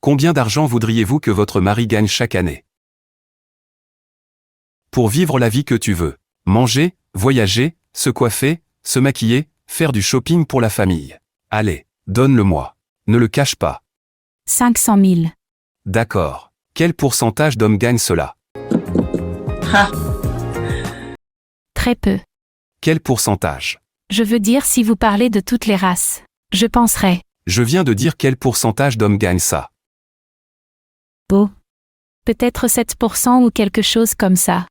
Combien d'argent voudriez-vous que votre mari gagne chaque année? Pour vivre la vie que tu veux. Manger, voyager, se coiffer, se maquiller, faire du shopping pour la famille. Allez, donne-le-moi. Ne le cache pas. 500 000. D'accord. Quel pourcentage d'hommes gagnent cela? Très peu. Quel pourcentage? Je veux dire si vous parlez de toutes les races. Je penserais. Je viens de dire quel pourcentage d'hommes gagnent ça. Oh. Peut-être 7% ou quelque chose comme ça.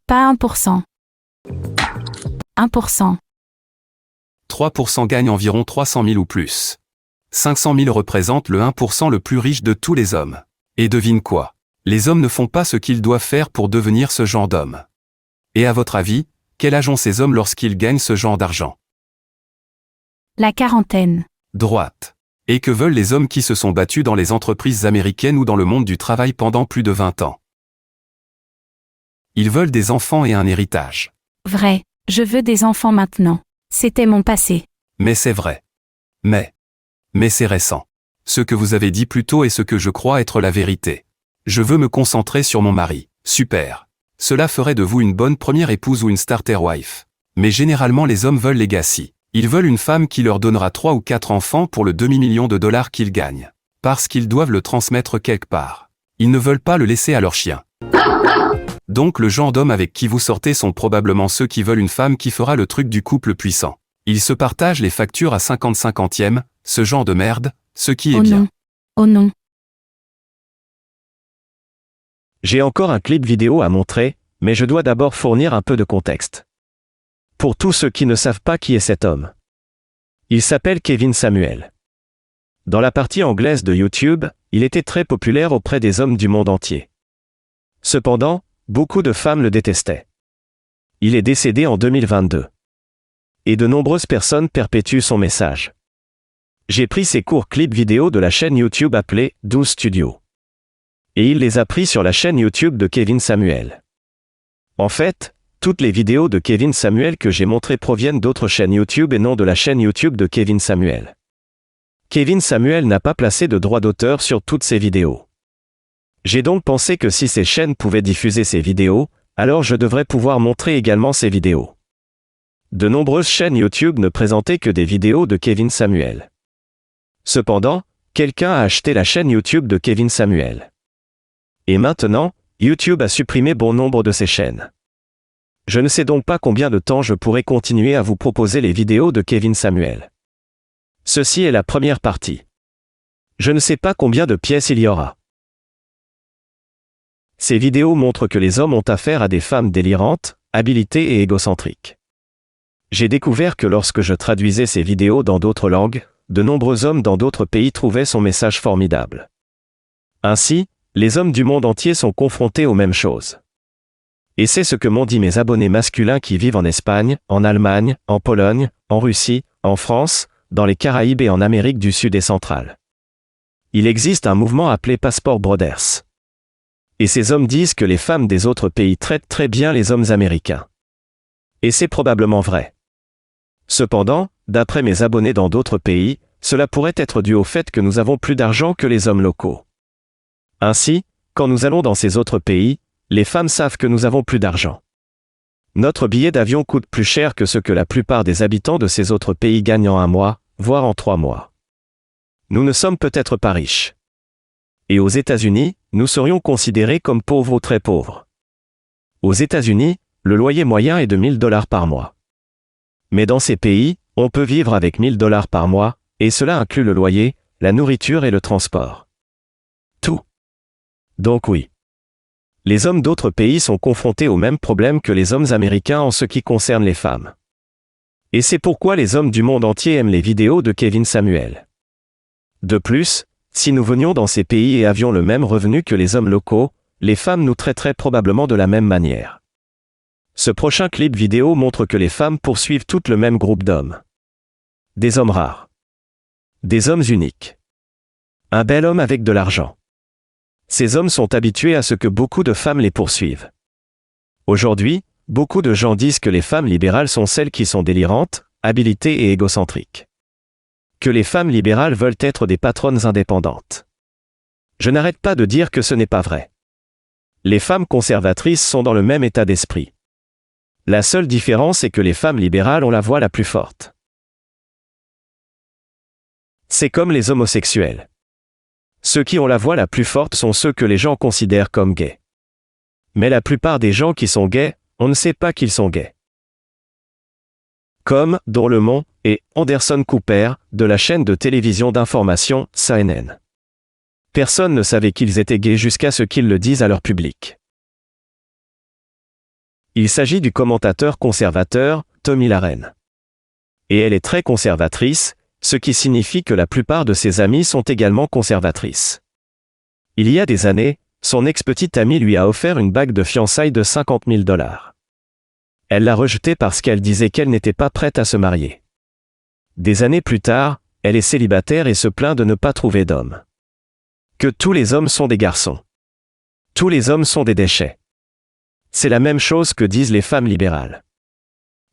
Pas 1%. 1%. 3% gagnent environ 300 000 ou plus. 500 000 représente le 1% le plus riche de tous les hommes. Et devine quoi? Les hommes ne font pas ce qu'ils doivent faire pour devenir ce genre d'homme. Et à votre avis, quel âge ont ces hommes lorsqu'ils gagnent ce genre d'argent? La quarantaine. Droite. Et que veulent les hommes qui se sont battus dans les entreprises américaines ou dans le monde du travail pendant plus de 20 ans? Ils veulent des enfants et un héritage. Vrai. Je veux des enfants maintenant. C'était mon passé. Mais c'est vrai. Mais c'est récent. Ce que vous avez dit plus tôt est ce que je crois être la vérité. Je veux me concentrer sur mon mari. Super. Cela ferait de vous une bonne première épouse ou une starter wife. Mais généralement les hommes veulent legacy. Ils veulent une femme qui leur donnera 3 ou 4 enfants pour le demi-million de dollars qu'ils gagnent. Parce qu'ils doivent le transmettre quelque part. Ils ne veulent pas le laisser à leur chien. Donc le genre d'hommes avec qui vous sortez sont probablement ceux qui veulent une femme qui fera le truc du couple puissant. Ils se partagent les factures à 50-50e, ce genre de merde, ce qui est bien. Non. Oh non. J'ai encore un clip vidéo à montrer, mais je dois d'abord fournir un peu de contexte. Pour tous ceux qui ne savent pas qui est cet homme. Il s'appelle Kevin Samuel. Dans la partie anglaise de YouTube, il était très populaire auprès des hommes du monde entier. Cependant, beaucoup de femmes le détestaient. Il est décédé en 2022. Et de nombreuses personnes perpétuent son message. J'ai pris ces courts clips vidéo de la chaîne YouTube appelée 12 Studio. Et il les a pris sur la chaîne YouTube de Kevin Samuel. En fait, toutes les vidéos de Kevin Samuel que j'ai montrées proviennent d'autres chaînes YouTube et non de la chaîne YouTube de Kevin Samuel. Kevin Samuel n'a pas placé de droit d'auteur sur toutes ses vidéos. J'ai donc pensé que si ces chaînes pouvaient diffuser ces vidéos, alors je devrais pouvoir montrer également ces vidéos. De nombreuses chaînes YouTube ne présentaient que des vidéos de Kevin Samuel. Cependant, quelqu'un a acheté la chaîne YouTube de Kevin Samuel. Et maintenant, YouTube a supprimé bon nombre de ces chaînes. Je ne sais donc pas combien de temps je pourrai continuer à vous proposer les vidéos de Kevin Samuel. Ceci est la première partie. Je ne sais pas combien de pièces il y aura. Ces vidéos montrent que les hommes ont affaire à des femmes délirantes, habilitées et égocentriques. J'ai découvert que lorsque je traduisais ces vidéos dans d'autres langues, de nombreux hommes dans d'autres pays trouvaient son message formidable. Ainsi, les hommes du monde entier sont confrontés aux mêmes choses. Et c'est ce que m'ont dit mes abonnés masculins qui vivent en Espagne, en Allemagne, en Pologne, en Russie, en France, dans les Caraïbes et en Amérique du Sud et centrale. Il existe un mouvement appelé Passport Brothers. Et ces hommes disent que les femmes des autres pays traitent très bien les hommes américains. Et c'est probablement vrai. Cependant, d'après mes abonnés dans d'autres pays, cela pourrait être dû au fait que nous avons plus d'argent que les hommes locaux. Ainsi, quand nous allons dans ces autres pays, les femmes savent que nous avons plus d'argent. Notre billet d'avion coûte plus cher que ce que la plupart des habitants de ces autres pays gagnent en 1 mois, voire en 3 mois. Nous ne sommes peut-être pas riches. Et aux États-Unis, nous serions considérés comme pauvres ou très pauvres. Aux États-Unis, le loyer moyen est de 1 000 $ par mois. Mais dans ces pays, on peut vivre avec 1 000 $ par mois, et cela inclut le loyer, la nourriture et le transport. Tout. Donc oui. Les hommes d'autres pays sont confrontés aux mêmes problèmes que les hommes américains en ce qui concerne les femmes. Et c'est pourquoi les hommes du monde entier aiment les vidéos de Kevin Samuel. De plus, si nous venions dans ces pays et avions le même revenu que les hommes locaux, les femmes nous traiteraient probablement de la même manière. Ce prochain clip vidéo montre que les femmes poursuivent toutes le même groupe d'hommes. Des hommes rares. Des hommes uniques. Un bel homme avec de l'argent. Ces hommes sont habitués à ce que beaucoup de femmes les poursuivent. Aujourd'hui, beaucoup de gens disent que les femmes libérales sont celles qui sont délirantes, habilitées et égocentriques. Que les femmes libérales veulent être des patronnes indépendantes. Je n'arrête pas de dire que ce n'est pas vrai. Les femmes conservatrices sont dans le même état d'esprit. La seule différence est que les femmes libérales ont la voix la plus forte. C'est comme les homosexuels. Ceux qui ont la voix la plus forte sont ceux que les gens considèrent comme gays. Mais la plupart des gens qui sont gays, on ne sait pas qu'ils sont gays. Comme Don Lemon et Anderson Cooper, de la chaîne de télévision d'information CNN. Personne ne savait qu'ils étaient gays jusqu'à ce qu'ils le disent à leur public. Il s'agit du commentateur conservateur, Tomi Lahren. Et elle est très conservatrice, ce qui signifie que la plupart de ses amies sont également conservatrices. Il y a des années, son ex-petite amie lui a offert une bague de fiançailles de $50 000. Elle l'a rejetée parce qu'elle disait qu'elle n'était pas prête à se marier. Des années plus tard, elle est célibataire et se plaint de ne pas trouver d'homme. Que tous les hommes sont des garçons. Tous les hommes sont des déchets. C'est la même chose que disent les femmes libérales.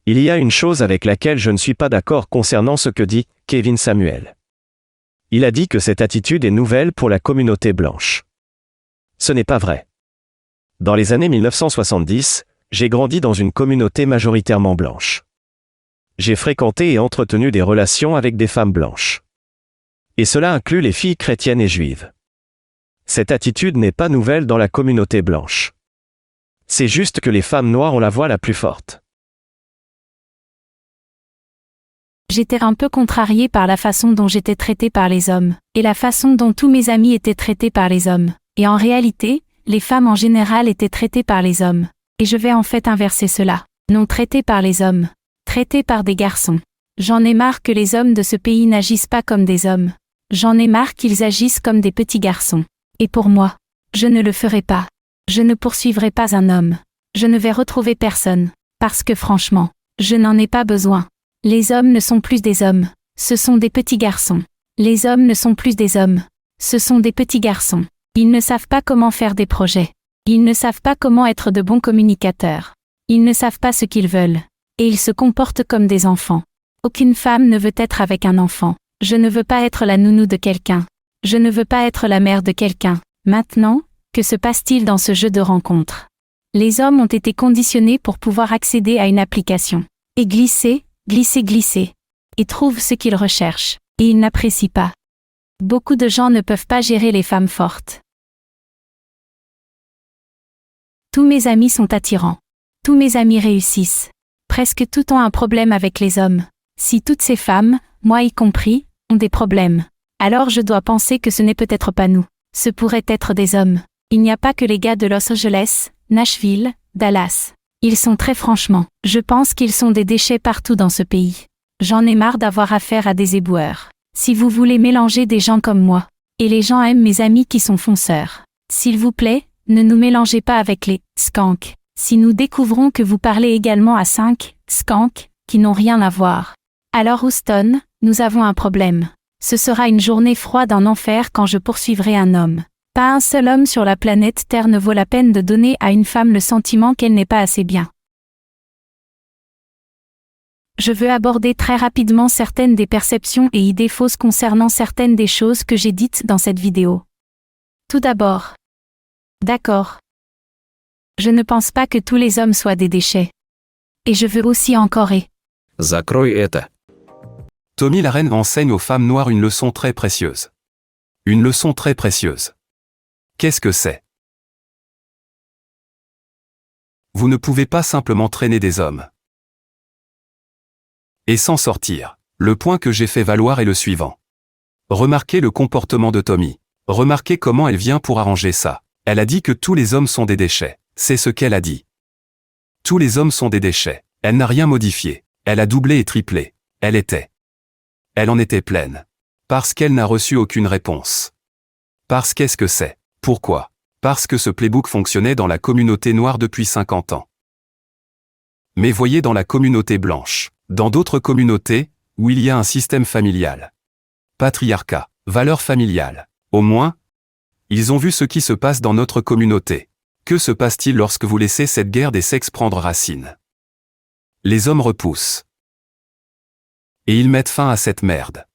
Il y a une chose avec laquelle je ne suis pas d'accord concernant ce que dit Kevin Samuel. Il a dit que cette attitude est nouvelle pour la communauté blanche. Ce n'est pas vrai. Dans les années 1970, j'ai grandi dans une communauté majoritairement blanche. J'ai fréquenté et entretenu des relations avec des femmes blanches. Et cela inclut les filles chrétiennes et juives. Cette attitude n'est pas nouvelle dans la communauté blanche. C'est juste que les femmes noires ont la voix la plus forte. J'étais un peu contrariée par la façon dont j'étais traitée par les hommes, et la façon dont tous mes amis étaient traités par les hommes. Et en réalité, les femmes en général étaient traitées par les hommes. Et je vais en fait inverser cela. Non traitées par les hommes. Traitées par des garçons. J'en ai marre que les hommes de ce pays n'agissent pas comme des hommes. J'en ai marre qu'ils agissent comme des petits garçons. Et pour moi, je ne le ferai pas. Je ne poursuivrai pas un homme. Je ne vais retrouver personne. Parce que franchement, je n'en ai pas besoin. Les hommes ne sont plus des hommes. Ce sont des petits garçons. Les hommes ne sont plus des hommes. Ce sont des petits garçons. Ils ne savent pas comment faire des projets. Ils ne savent pas comment être de bons communicateurs. Ils ne savent pas ce qu'ils veulent. Et ils se comportent comme des enfants. Aucune femme ne veut être avec un enfant. Je ne veux pas être la nounou de quelqu'un. Je ne veux pas être la mère de quelqu'un. Maintenant, que se passe-t-il dans ce jeu de rencontre? Les hommes ont été conditionnés pour pouvoir accéder à une application. Et glisser, glisser, glisser. Et trouvent ce qu'ils recherchent. Et ils n'apprécient pas. Beaucoup de gens ne peuvent pas gérer les femmes fortes. Tous mes amis sont attirants. Tous mes amis réussissent. Presque tous ont un problème avec les hommes. Si toutes ces femmes, moi y compris, ont des problèmes, alors je dois penser que ce n'est peut-être pas nous. Ce pourrait être des hommes. Il n'y a pas que les gars de Los Angeles, Nashville, Dallas. Ils sont très franchement. Je pense qu'ils sont des déchets partout dans ce pays. J'en ai marre d'avoir affaire à des éboueurs. Si vous voulez mélanger des gens comme moi, et les gens aiment mes amis qui sont fonceurs, s'il vous plaît, ne nous mélangez pas avec les skanks. Si nous découvrons que vous parlez également à 5 skanks qui n'ont rien à voir, alors Houston, nous avons un problème. Ce sera une journée froide en enfer quand je poursuivrai un homme. Pas un seul homme sur la planète Terre ne vaut la peine de donner à une femme le sentiment qu'elle n'est pas assez bien. Je veux aborder très rapidement certaines des perceptions et idées fausses concernant certaines des choses que j'ai dites dans cette vidéo. Tout d'abord. D'accord. Je ne pense pas que tous les hommes soient des déchets. Et je veux aussi encore Закрой это. Tomi Lahren enseigne aux femmes noires une leçon très précieuse. Une leçon très précieuse. Qu'est-ce que c'est? Vous ne pouvez pas simplement traîner des hommes et s'en sortir. Le point que j'ai fait valoir est le suivant. Remarquez le comportement de Tomi. Remarquez comment elle vient pour arranger ça. Elle a dit que tous les hommes sont des déchets. C'est ce qu'elle a dit. Tous les hommes sont des déchets. Elle n'a rien modifié. Elle a doublé et triplé. Elle en était pleine. Parce qu'elle n'a reçu aucune réponse. Parce qu'est-ce que c'est? Pourquoi? Parce que ce playbook fonctionnait dans la communauté noire depuis 50 ans. Mais voyez dans la communauté blanche. Dans d'autres communautés, où il y a un système familial. Patriarcat, valeurs familiales. Au moins, ils ont vu ce qui se passe dans notre communauté. Que se passe-t-il lorsque vous laissez cette guerre des sexes prendre racine? Les hommes repoussent. Et ils mettent fin à cette merde.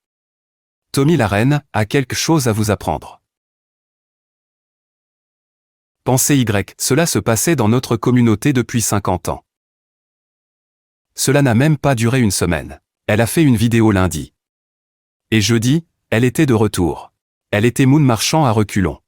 Tommy la reine a quelque chose à vous apprendre. Pensée Y, cela se passait dans notre communauté depuis 50 ans. Cela n'a même pas duré une semaine. Elle a fait une vidéo lundi. Et jeudi, elle était de retour. Elle était moon marchant à reculons.